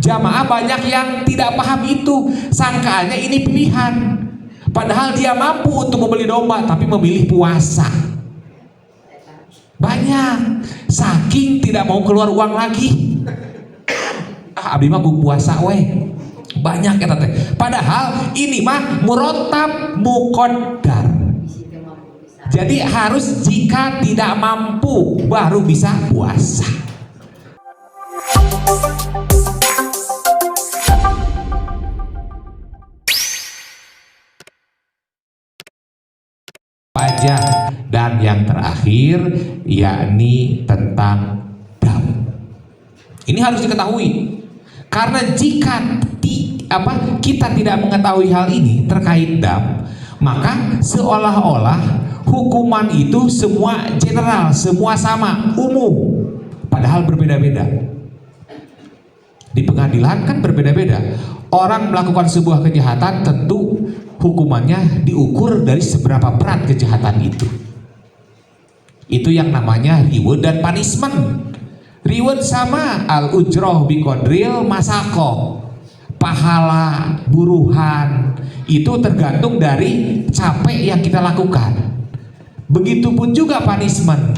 Jamaah banyak yang tidak paham itu, sangkaannya ini pilihan. Padahal dia mampu untuk membeli domba, tapi memilih puasa. Banyak, saking tidak mau keluar uang lagi. Abdi mah puasa weh. Banyak ya teh. Padahal ini mah murotab muqaddar. Jadi harus jika tidak mampu baru bisa puasa. Pajak dan yang terakhir yakni tentang dam. Ini harus diketahui karena jika kita tidak mengetahui hal ini terkait dam, maka seolah-olah hukuman itu semua general, semua sama, umum, padahal berbeda-beda. Di pengadilan kan berbeda-beda. Orang melakukan sebuah kejahatan tentu hukumannya diukur dari seberapa berat kejahatan itu. Itu yang namanya reward dan punishment. Reward sama al-ujroh biqadril masaqah. Pahala, buruhan itu tergantung dari capek yang kita lakukan. Begitupun juga punishment.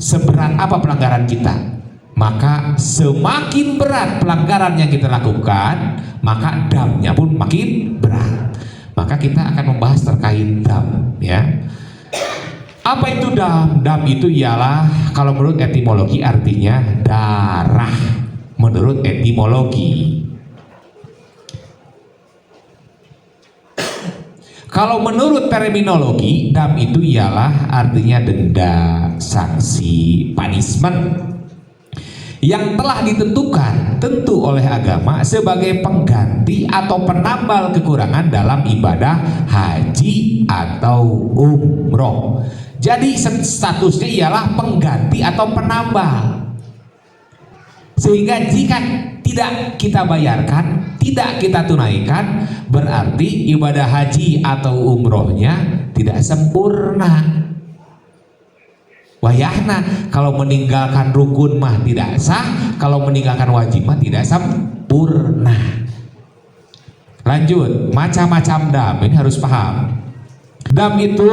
Seberat apa pelanggaran kita, maka semakin berat pelanggaran yang kita lakukan, maka damnya pun makin berat. Maka kita akan membahas terkait dam, ya. Apa itu dam? Dam itu ialah, kalau menurut etimologi artinya darah. Menurut etimologi. Kalau menurut terminologi, dam itu ialah artinya denda, sanksi, punishment yang telah ditentukan tentu oleh agama sebagai pengganti atau penambal kekurangan dalam ibadah haji atau umroh. Jadi statusnya ialah pengganti atau penambal. Sehingga jika tidak kita bayarkan, tidak kita tunaikan, berarti ibadah haji atau umrohnya tidak sempurna. Wayahna, kalau meninggalkan rukun mah tidak sah, kalau meninggalkan wajib mah tidak sempurna. Lanjut, macam-macam dam, ini harus paham. Dam itu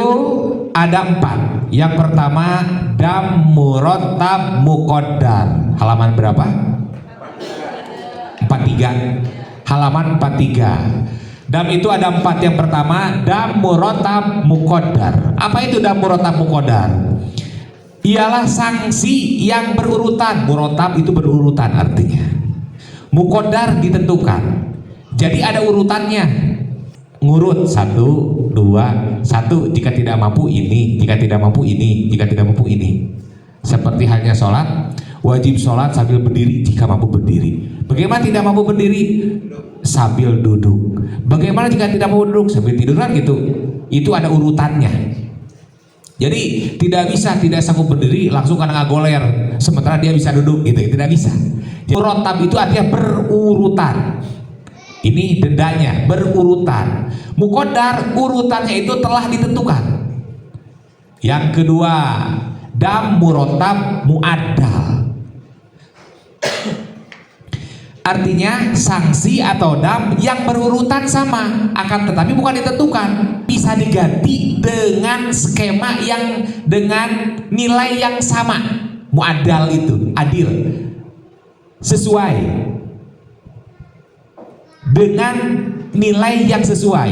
ada 4. Yang pertama, dam murattab muqaddar. Halaman berapa? 43. Halaman 43. Dam itu ada 4. Yang pertama, dam murattab muqaddar. Apa itu dam murattab muqaddar? Ialah sanksi yang berurutan. Murattab itu berurutan artinya. Muqaddar ditentukan. Jadi ada urutannya. Ngurut 1, 2, 1 jika tidak mampu ini, jika tidak mampu ini, jika tidak mampu ini. Seperti halnya sholat, wajib sholat sambil berdiri jika mampu berdiri. Bagaimana tidak mampu berdiri? Sambil duduk. Bagaimana jika tidak mampu duduk? Sambil tiduran gitu. Itu ada urutannya. Jadi tidak bisa tidak sanggup berdiri langsung karena ngagoler sementara dia bisa duduk gitu, tidak bisa. Murattab itu artinya berurutan. Ini dendanya berurutan. Muqaddar urutannya itu telah ditentukan. Yang kedua, dam murattab muaddal. Artinya sanksi atau dam yang berurutan sama, akan tetapi bukan ditentukan, bisa diganti dengan skema yang dengan nilai yang sama. Muaddal itu adil, sesuai dengan nilai yang sesuai.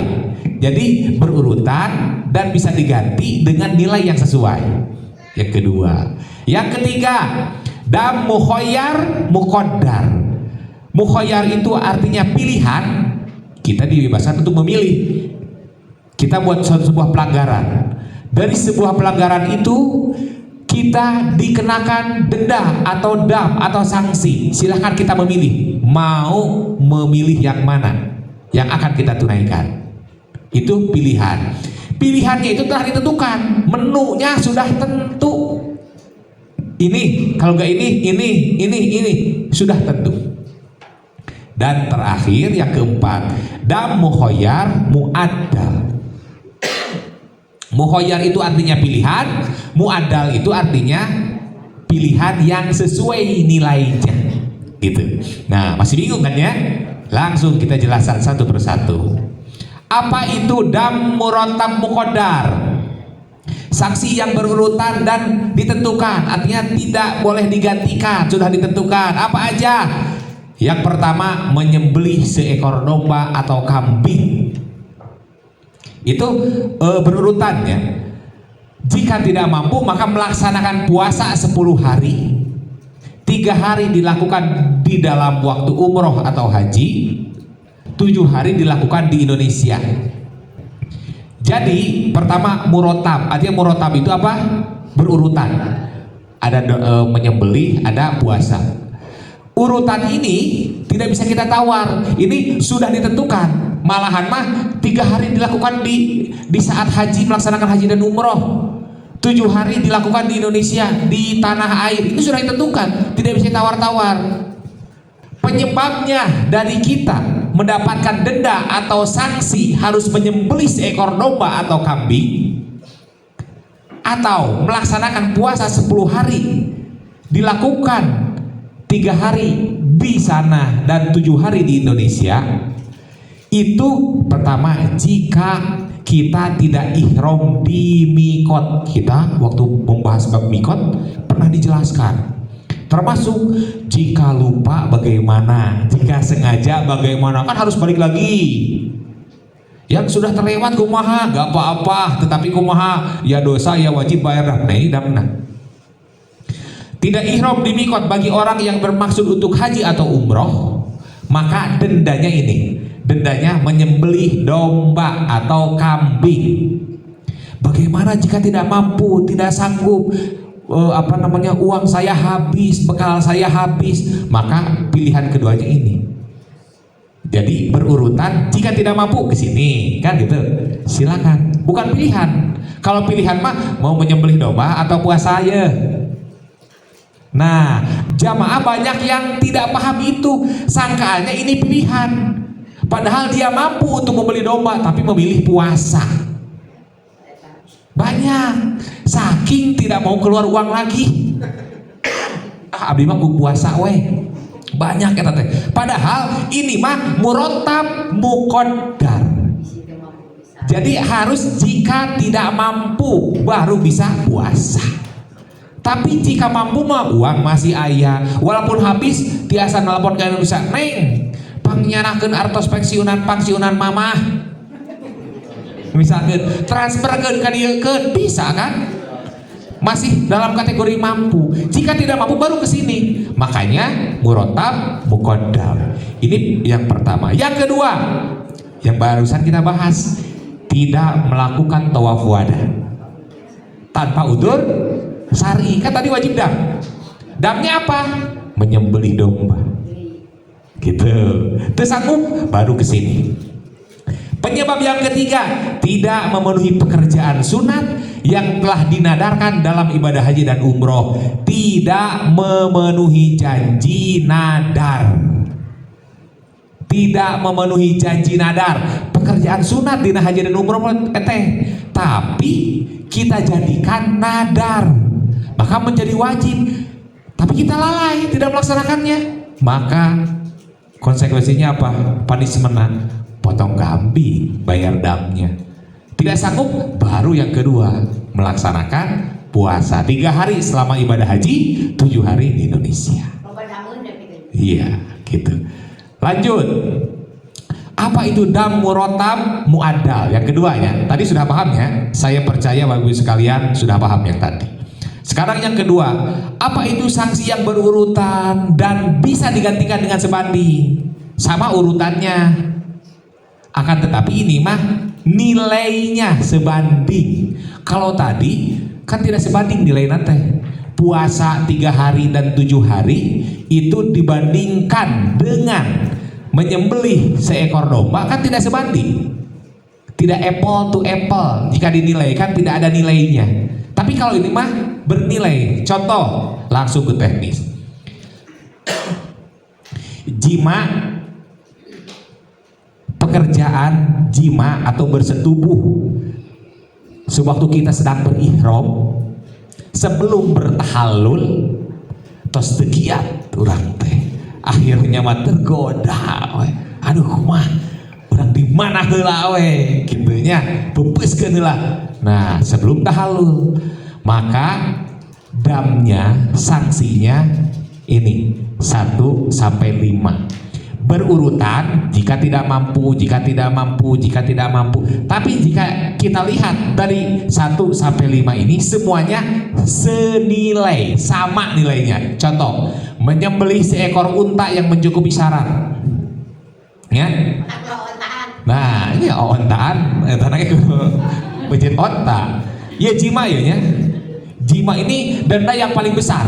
Jadi berurutan dan bisa diganti dengan nilai yang sesuai. Yang kedua. Yang ketiga, dam mukhayyar muqaddar. Mukhayyar itu artinya pilihan. Kita dibebaskan untuk memilih. Kita buat sebuah pelanggaran. Dari sebuah pelanggaran itu kita dikenakan denda atau dam atau sanksi. Silahkan kita memilih. Mau memilih yang mana yang akan kita tunaikan. Itu pilihan. Pilihannya itu telah ditentukan. Menunya sudah tentu. Ini, kalau nggak ini sudah tentu. Dan terakhir yang keempat, dam mukhayyar muaddal. Mukhayyar itu artinya pilihan, muaddal itu artinya pilihan yang sesuai nilainya. gitu. Nah, masih bingung kan ya? Langsung kita jelaskan satu persatu. Apa itu dam murattab muqaddar? Saksi yang berurutan dan ditentukan, artinya tidak boleh digantikan, sudah ditentukan. Apa aja? Yang pertama, menyembelih seekor domba atau kambing. Itu berurutannya. Jika tidak mampu, maka melaksanakan puasa 10 hari. 3 hari dilakukan di dalam waktu umroh atau haji, 7 hari dilakukan di Indonesia. Jadi pertama murotab, artinya murotab itu apa? Berurutan. Ada menyembelih, ada puasa. Urutan ini tidak bisa kita tawar. Ini sudah ditentukan. Malahan mah 3 hari dilakukan di saat haji, melaksanakan haji dan umroh. 7 hari dilakukan di Indonesia, di tanah air. Itu sudah ditentukan, tidak bisa tawar-tawar. Penyebabnya dari kita mendapatkan denda atau sanksi harus menyembelih seekor domba atau kambing, atau melaksanakan puasa 10 hari, dilakukan 3 hari di sana dan 7 hari di Indonesia. Itu pertama, jika kita tidak ihram di mikot. Kita waktu membahas bab mikot pernah dijelaskan, termasuk jika lupa bagaimana, jika sengaja bagaimana, kan harus balik lagi. Yang sudah terlewat kumaha, gak apa-apa, tetapi kumaha, ya dosa, ya wajib bayar damna. Tidak ihram di mikot bagi orang yang bermaksud untuk haji atau umroh, maka dendanya ini, dendanya menyembelih domba atau kambing. Bagaimana jika tidak mampu, tidak sanggup, uang saya habis, bekal saya habis, maka pilihan keduanya ini. Jadi berurutan, jika tidak mampu ke sini, kan gitu. Silakan. Bukan pilihan. Kalau pilihan mah mau menyembelih domba atau puasa ya. Nah, jamaah banyak yang tidak paham itu, sangkaannya ini pilihan. Padahal dia mampu untuk membeli domba tapi memilih puasa. Banyak, saking tidak mau keluar uang lagi. Abdi mah puasa weh. Banyak ya teh. Padahal ini mah murattab muqaddar. Jadi harus jika tidak mampu baru bisa puasa. Tapi jika mampu mah uang masih aya. Walaupun habis tiasa nelpon ke Indonesia, "Neng, pangnyanakeun artos pensiunan mamah." Misalkan transferkeun ka dieu keun, bisa kan? Masih dalam kategori mampu. Jika tidak mampu baru ke sini. Makanya murattab muqaddar. Ini yang pertama. Yang kedua, yang barusan kita bahas, tidak melakukan tawaf wadah tanpa udzur syar'i. Kan tadi wajib dam. Damnya apa? Menyembelih domba. Gitu. Terus sanggup baru ke sini. Penyebab yang ketiga, tidak memenuhi pekerjaan sunat yang telah dinadarkan dalam ibadah haji dan umroh. Tidak memenuhi janji nadar. Tidak memenuhi janji nadar. Pekerjaan sunat di haji dan umroh tapi kita jadikan nadar, maka menjadi wajib. Tapi kita lalai, tidak melaksanakannya. Maka konsekuensinya apa? Punishment, potong kambing, bayar damnya. Tidak sanggup, baru yang kedua, melaksanakan puasa 3 hari selama ibadah haji, 7 hari di Indonesia. Iya, gitu. Lanjut. Apa itu dam murattab muaddal? Yang keduanya, tadi sudah paham ya? Saya percaya Bapak Ibu sekalian sudah paham yang tadi. Sekarang yang kedua, apa itu sanksi yang berurutan dan bisa digantikan dengan sebanding? Sama urutannya. Akan tetapi ini mah nilainya sebanding. Kalau tadi kan tidak sebanding nilai nanti. Puasa 3 hari dan 7 hari itu dibandingkan dengan menyembelih seekor domba kan tidak sebanding. Tidak apple to apple. Jika dinilai kan tidak ada nilainya. Tapi kalau ini mah bernilai. Contoh, langsung ke teknis. Jima, pekerjaan jima atau bersetubuh sewaktu kita sedang berihram, sebelum bertahallul tos tegiat urang teh akhirnya mah tergoda we. Aduh mah orang di mana heula we kitu nya peupeuskeun heula. Nah sebelum tahallul maka damnya sanksinya ini 1 sampai 5 berurutan, jika tidak mampu, jika tidak mampu, jika tidak mampu. Tapi jika kita lihat dari 1 sampai 5 ini semuanya senilai, sama nilainya. Contoh, menyembelih seekor unta yang mencukupi syarat. Ya. Nah, ini ontaan, tanahnya menjadi onta. Ya jima ya nya. Jima ini denda yang paling besar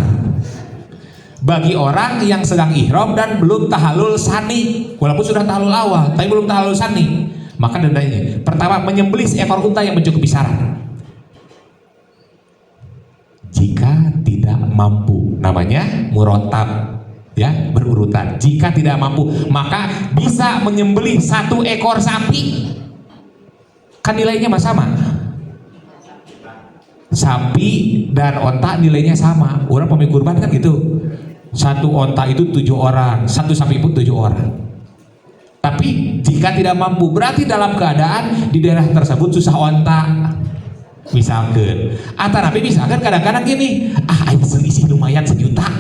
bagi orang yang sedang ihram dan belum tahallul sani, walaupun sudah tahallul awal tapi belum tahallul sani, maka dendanya pertama menyembelih seekor unta yang mencukupi syarat. Jika tidak mampu, namanya murotab ya, berurutan. Jika tidak mampu maka bisa menyembelih 1 ekor sapi, kan nilainya sama. Sapi dan onta nilainya sama. Orang pemilik kurban kan gitu, 1 onta itu 7 orang, 1 sapi pun 7 orang. Tapi jika tidak mampu, berarti dalam keadaan di daerah tersebut susah onta, misalkan. Tapi misalkan kadang-kadang gini, ayo selisih lumayan 1 juta,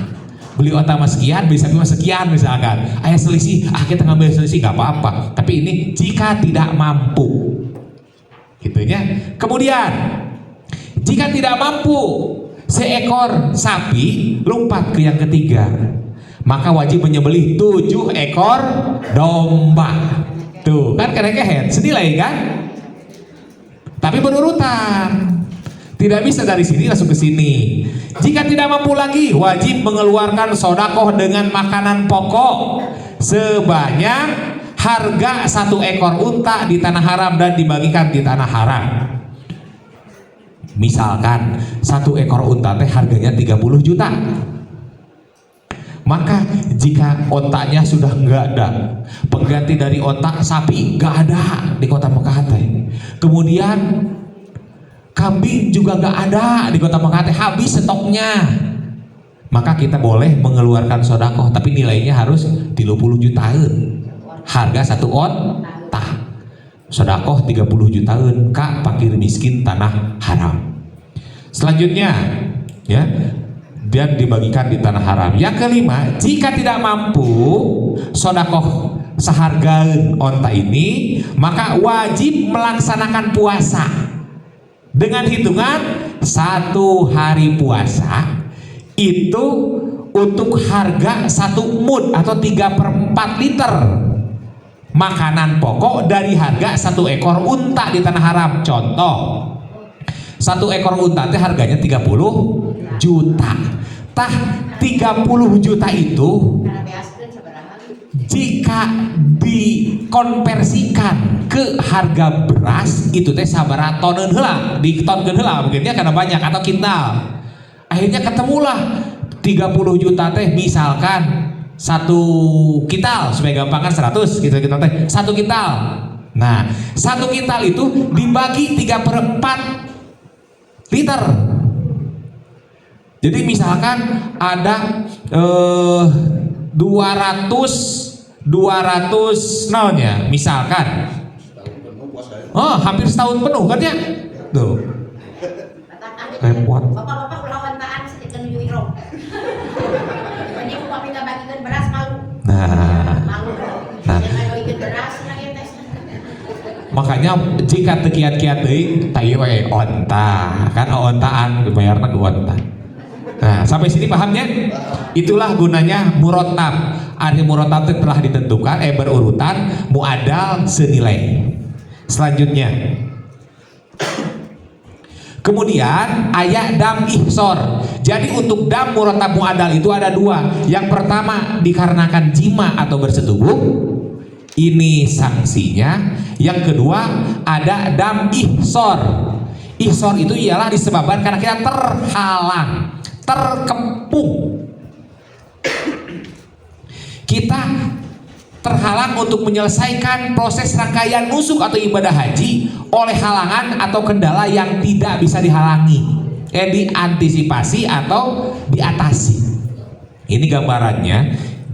beli onta mas sekian, beli sapi mas sekian misalkan. Ayo selisih, kita ngambil selisih gak apa-apa. Tapi ini jika tidak mampu, gitunya. Kemudian jika tidak mampu seekor sapi lompat ke yang ketiga, maka wajib menyembelih 7 ekor domba. Tuh kan kerekehan senilai kan, tapi berurutan, tidak bisa dari sini langsung ke sini. Jika tidak mampu lagi, wajib mengeluarkan sodakoh dengan makanan pokok sebanyak harga 1 ekor unta di tanah haram dan dibagikan di tanah haram. Misalkan 1 ekor unta teh harganya 30 juta. Maka jika ontanya sudah nggak ada, pengganti dari onta sapi nggak ada di kota Mekah teh. Kemudian kambing juga nggak ada di kota Mekah teh, habis stoknya. Maka kita boleh mengeluarkan sodakoh, tapi nilainya harus 30 jutaan. Harga 1 onta. Sodakoh 30 jutaan ka fakir miskin tanah haram. Selanjutnya ya, dan dibagikan di tanah haram. Yang kelima, jika tidak mampu sodakoh sehargaan onta ini, maka wajib melaksanakan puasa dengan hitungan 1 hari puasa itu untuk harga 1 mud atau 3/4 liter makanan pokok dari harga 1 ekor unta di tanah haram. Contoh, 1 ekor unta itu harganya 30 juta. Tah 30 juta itu jika dikonversikan ke harga beras itu teh sabaraha toneun heula, ditonkeun heula mungkinnya karena banyak atau kintal. Akhirnya ketemulah 30 juta teh misalkan 1 kintal, supaya gampang kan 100 gitu kita teh 1 kintal. Nah 1 kintal itu dibagi 3/4 liter. Jadi misalkan ada 200 naonnya misalkan hampir setahun penuh kan ya tuh repot. Bapak-bapak lawan taan sedekah menuju ihram. Ini upah minta bagikan beras malu. Malu. Jangan bagikan beras lagi tes. Makanya jika tekiat-kiat deui tai we onta, kan ontaan dibayarna ke onta. Nah, sampai sini pahamnya? Itulah gunanya murotab. Arti murotab itu telah ditentukan berurutan, muadal senilai. Selanjutnya, kemudian ayat dam ihsor. Jadi untuk dam murotab muadal itu ada 2. Yang pertama dikarenakan jima atau bersetubuh, ini sanksinya. Yang kedua ada dam ihsor. Ihsor itu ialah disebabkan karena kita terhalang, terkepung. Kita terhalang untuk menyelesaikan proses rangkaian nusuk atau ibadah haji oleh halangan atau kendala yang tidak bisa dihalangi, diantisipasi atau diatasi. Ini gambarannya.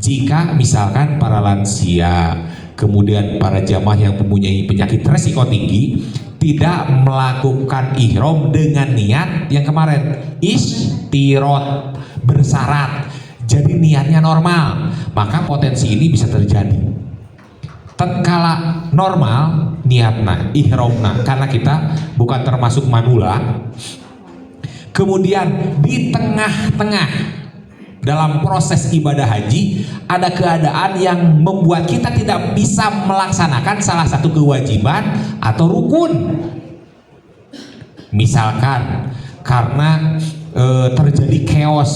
jika misalkan para lansia, kemudian para jamaah yang mempunyai penyakit resiko tinggi tidak melakukan ihram dengan niat yang kemarin istirot, bersyarat, jadi niatnya normal, maka potensi ini bisa terjadi. Tatkala normal niatna, ihramna, karena kita bukan termasuk manula, kemudian di tengah-tengah dalam proses ibadah haji ada keadaan yang membuat kita tidak bisa melaksanakan salah satu kewajiban atau rukun. Misalkan karena terjadi chaos,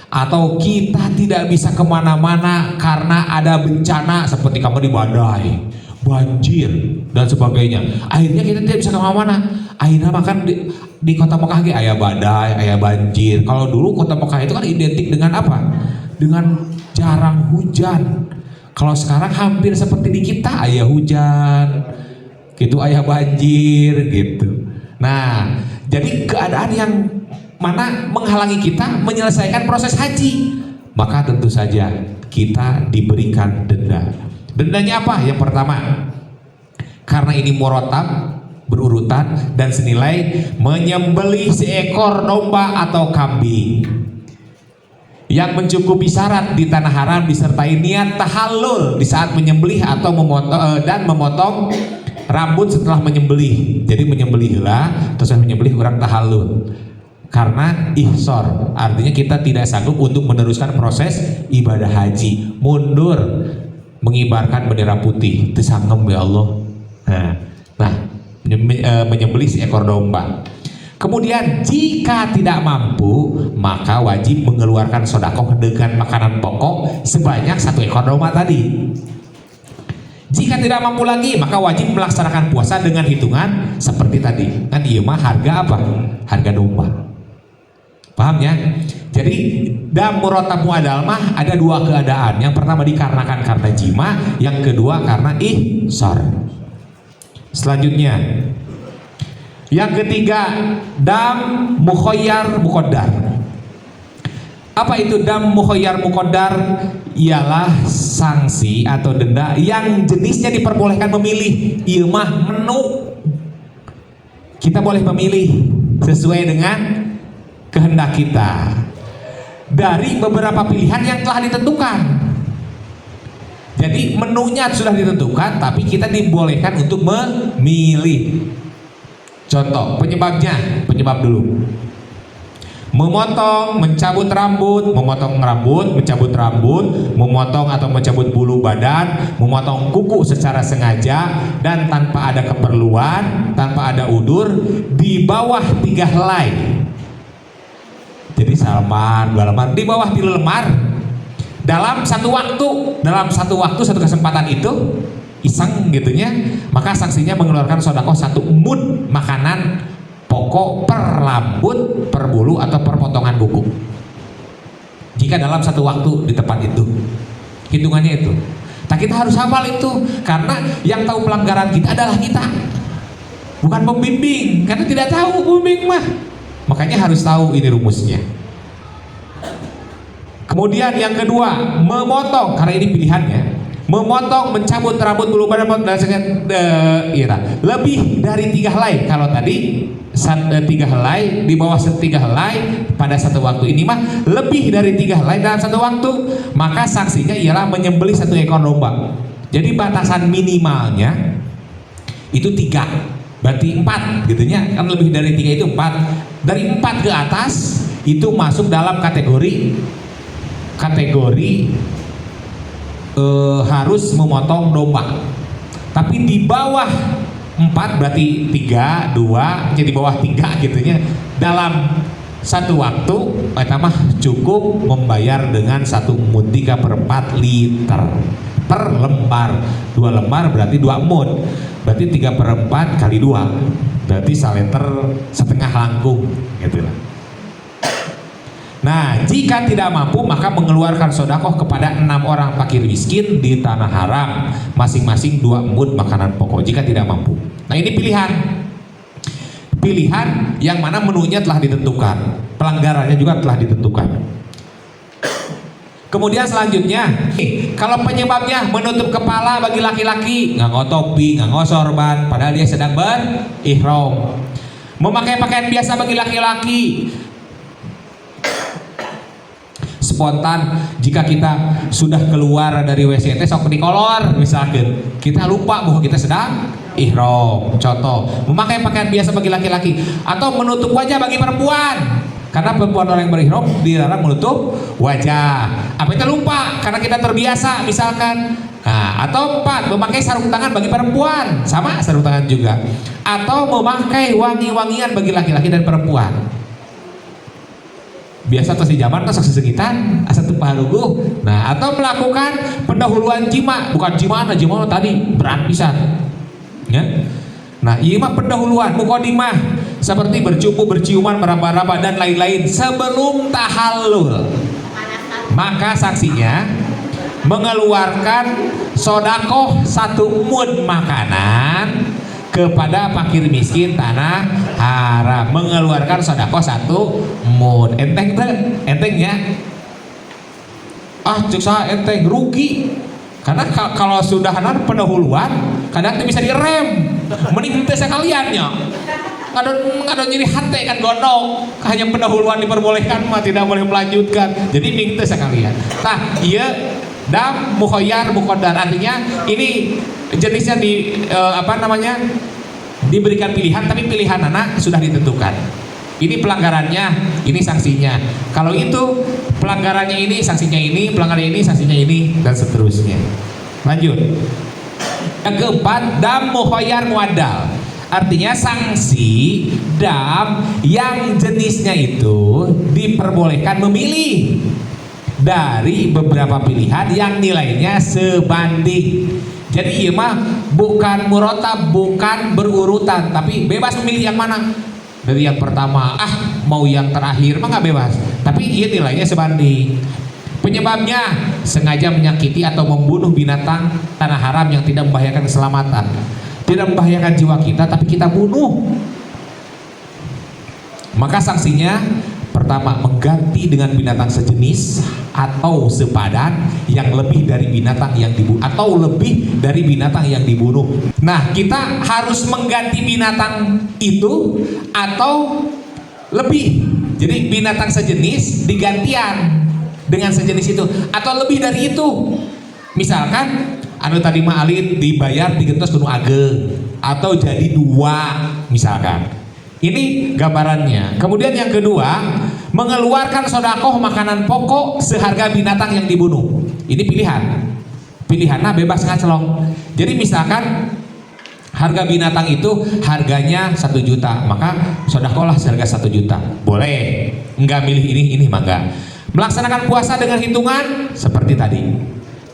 atau kita tidak bisa kemana-mana karena ada bencana seperti kemarin badai, banjir dan sebagainya. Akhirnya kita tidak bisa kemana-mana. Akhirnya makan di kota Mekah ayah badai, ayah banjir. Kalau dulu kota Mekah itu kan identik dengan apa? Dengan jarang hujan. Kalau sekarang hampir seperti di kita, ayah hujan, gitu, ayah banjir, gitu. Nah, jadi keadaan yang mana menghalangi kita menyelesaikan proses haji, maka tentu saja kita diberikan denda. Dendanya apa? Yang pertama, karena ini murotab, berurutan dan senilai menyembelih seekor domba atau kambing yang mencukupi syarat di tanah haram disertai niat tahallul di saat menyembelih atau memotong rambut setelah menyembelih. Jadi menyembelihlah terus menyembelih orang tahallul karena ihsor, artinya kita tidak sanggup untuk meneruskan proses ibadah haji, mundur mengibarkan bendera putih, tersangem ya Allah. Nah, menyembelih seekor domba. Kemudian jika tidak mampu, maka wajib mengeluarkan sedekah dengan makanan pokok sebanyak 1 ekor domba tadi. Jika tidak mampu lagi, maka wajib melaksanakan puasa dengan hitungan seperti tadi. Kan iya mah harga apa? Harga domba. Paham ya? Jadi dam murotab muadal mah ada 2 keadaan. Yang pertama dikarenakan karena jima, yang kedua karena ihsar. Selanjutnya, yang ketiga, dam mukhoyar mukodar. Apa itu dam mukhoyar mukodar? Ialah sanksi atau denda yang jenisnya diperbolehkan memilih. Ieu mah menu. Kita boleh memilih sesuai dengan kehendak kita dari beberapa pilihan yang telah ditentukan. Jadi menunya sudah ditentukan, tapi kita dibolehkan untuk memilih. Contoh, penyebab dulu. Memotong, mencabut rambut, mencabut rambut, memotong atau mencabut bulu badan, memotong kuku secara sengaja dan tanpa ada keperluan, tanpa ada udur, di bawah 3 helai. Jadi salaman, 2 lemar, di bawah 3 lemar dalam satu waktu, satu kesempatan itu iseng gitunya, maka sanksinya mengeluarkan sedekah 1 mud makanan pokok per rambut, per bulu atau per potongan kuku. Jika dalam satu waktu di tempat itu, hitungannya itu. Nah, kita harus hafal itu karena yang tahu pelanggaran kita adalah kita, bukan pembimbing, karena tidak tahu pembimbing mah. Makanya harus tahu ini rumusnya. Kemudian yang kedua, memotong, karena ini pilihannya. Memotong, mencabut rambut bulu badan lebih dari 3 helai. Kalau tadi 3 helai, di bawah 3 helai pada satu waktu, ini mah lebih dari 3 helai dalam satu waktu, maka sanksinya ialah menyembelih 1 ekor domba. Jadi batasan minimalnya itu 3, berarti 4 gitunya, kan lebih dari 3 itu 4. Dari 4 ke atas itu masuk dalam kategori harus memotong domba. Tapi di bawah 4 berarti 3, 2, jadi bawah 3 gitunya, dalam satu waktu mah cukup membayar dengan 1 mud 3/4 liter per lembar. 2 lembar berarti 2 mud, berarti 3/4 kali 2 berarti 1,5 liter langkung gitu lah. Nah, jika tidak mampu maka mengeluarkan sedekah kepada 6 orang fakir miskin di tanah haram, masing-masing 2 mud makanan pokok jika tidak mampu. Nah, ini pilihan yang mana menunya telah ditentukan, pelanggarannya juga telah ditentukan. Kemudian selanjutnya, kalau penyebabnya menutup kepala bagi laki-laki, nggak topi, nggak sorban, padahal dia sedang berihram. Memakai pakaian biasa bagi laki-laki. Spontan, jika kita sudah keluar dari WC sok dikolor misalkan, kita lupa bahwa kita sedang ihram. Contoh, memakai pakaian biasa bagi laki-laki atau menutup wajah bagi perempuan. Karena perempuan orang yang berihram dilarang menutup wajah. Apa itu lupa? Karena kita terbiasa misalkan. Nah, atau 4, memakai sarung tangan bagi perempuan, sama sarung tangan juga. Atau memakai wangi-wangian bagi laki-laki dan perempuan. Biasa tuh si zaman tuh segitan asa teu pahaluguh. Nah, atau melakukan pendahuluan jima, bukan jima tadi berat pisan. Ya. Nah, iya mah pendahuluan muqaddimah seperti bercupu, berciuman, meraba-raba dan lain-lain sebelum tahallul. Maka sanksinya mengeluarkan sodakoh 1 mud makanan kepada fakir miskin tanah haram. Mengeluarkan sodakoh 1 mud. Enteng tuh, enteng ya. Cek saha enteng, rugi. Karena kalau sudah pendahuluan kadang itu bisa direm. Mending teu sekalian nya. Kadang jadi hati kan gondok. Hanya pendahuluan diperbolehkan mah tidak boleh melanjutkan. Jadi ming teu sekalian. Tah ieu dam mukhayyar muqaddar, artinya ini jenisnya diberikan pilihan, tapi pilihan anak sudah ditentukan. Ini pelanggarannya, ini sanksinya. Kalau itu pelanggarannya ini, sanksinya ini, pelanggarannya ini, sanksinya ini, dan seterusnya. Lanjut. Yang keempat, dam mukhayyar muaddal. Artinya sanksi dam yang jenisnya itu diperbolehkan memilih dari beberapa pilihan yang nilainya sebanding. Jadi iya mah bukan murotab, bukan berurutan, tapi bebas memilih yang mana. Dari yang pertama, mau yang terakhir mah nggak bebas. Tapi iya nilainya sebanding. Penyebabnya sengaja menyakiti atau membunuh binatang tanah haram yang tidak membahayakan keselamatan, tidak membahayakan jiwa kita, tapi kita bunuh. Maka sanksinya pertama, mengganti dengan binatang sejenis atau sepadan yang lebih dari binatang yang dibunuh, atau lebih dari binatang yang dibunuh. Nah, kita harus mengganti binatang itu atau lebih. Jadi binatang sejenis digantian dengan sejenis itu atau lebih dari itu. Misalkan anu tadi mah alit dibayar digentos kudu ageng atau jadi 2 misalkan. Ini gambarannya. Kemudian yang kedua, mengeluarkan sodakoh makanan pokok seharga binatang yang dibunuh. Ini pilihan. Pilihannya bebas ngacelong. Jadi misalkan harga binatang itu harganya 1 juta, maka sodakohlah seharga 1 juta. Boleh. Enggak milih ini mangga. Melaksanakan puasa dengan hitungan seperti tadi.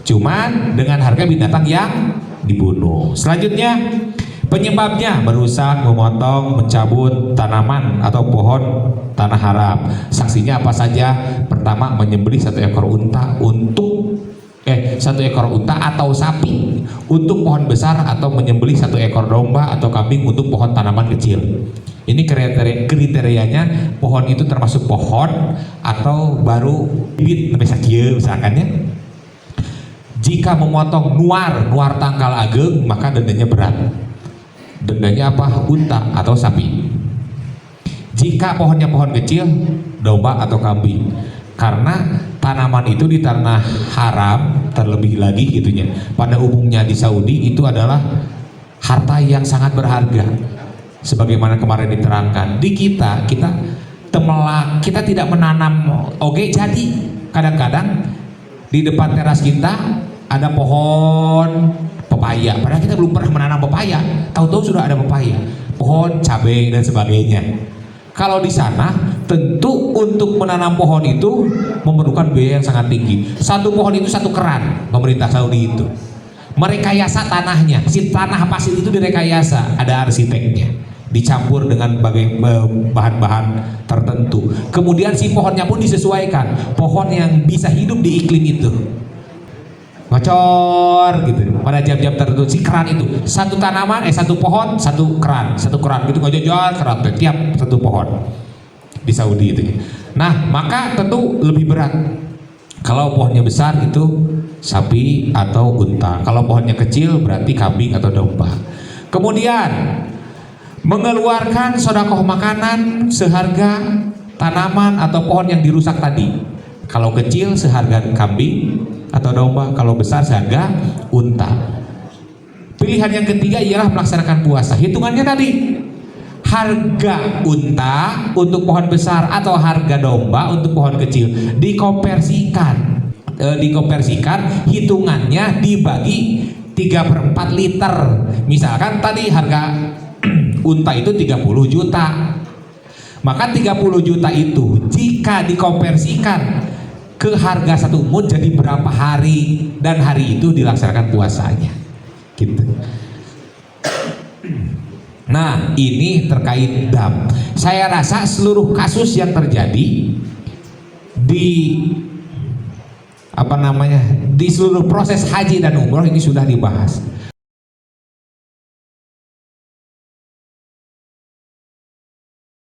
Cuman dengan harga binatang yang dibunuh. Selanjutnya, penyebabnya merusak, memotong, mencabut tanaman atau pohon tanah haram. Sanksinya apa saja? Pertama, menyembelih 1 ekor unta untuk 1 ekor unta atau sapi untuk pohon besar, atau menyembelih 1 ekor domba atau kambing untuk pohon tanaman kecil. Ini kriterianya pohon itu termasuk pohon atau baru bibit misalkan ya. Jika memotong nuar tangkal ageng, maka dendanya berat. Dendanya apa? Unta atau sapi. Jika pohonnya pohon kecil, domba atau kambing. Karena tanaman itu di tanah haram, terlebih lagi gitunya. Pada umumnya di Saudi itu adalah harta yang sangat berharga. Sebagaimana kemarin diterangkan, di kita temelak, kita tidak menanam. Jadi kadang-kadang di depan teras kita ada pohon pepaya, padahal kita belum pernah menanam pepaya, tahu-tahu sudah ada pepaya, pohon cabai dan sebagainya. Kalau di sana tentu untuk menanam pohon itu memerlukan biaya yang sangat tinggi. 1 pohon itu 1 keran, pemerintah Saudi itu merekayasa tanahnya. Si tanah pasir itu direkayasa, ada arsiteknya, dicampur dengan bahan-bahan tertentu. Kemudian si pohonnya pun disesuaikan, pohon yang bisa hidup di iklim itu. Ngocor gitu pada jam-jam tertentu. Si keran itu 1 tanaman, 1 pohon, 1 keran gitu, ngojor keran tiap 1 pohon di Saudi itu. Nah, maka tentu lebih berat. Kalau pohonnya besar itu sapi atau unta. Kalau pohonnya kecil berarti kambing atau domba. Kemudian mengeluarkan sedekah makanan seharga tanaman atau pohon yang dirusak tadi. Kalau kecil seharga kambing atau domba, kalau besar seharga unta. Pilihan yang ketiga ialah melaksanakan puasa. Hitungannya tadi, harga unta untuk pohon besar atau harga domba untuk pohon kecil dikonversikan, hitungannya dibagi 3/4 liter. Misalkan tadi harga unta itu 30 juta, maka 30 juta itu jika dikonversikan ke harga 1 mud jadi berapa hari, dan hari itu dilaksanakan puasanya gitu. Nah, ini terkait dam. Saya rasa seluruh kasus yang terjadi di di seluruh proses haji dan umroh ini sudah dibahas.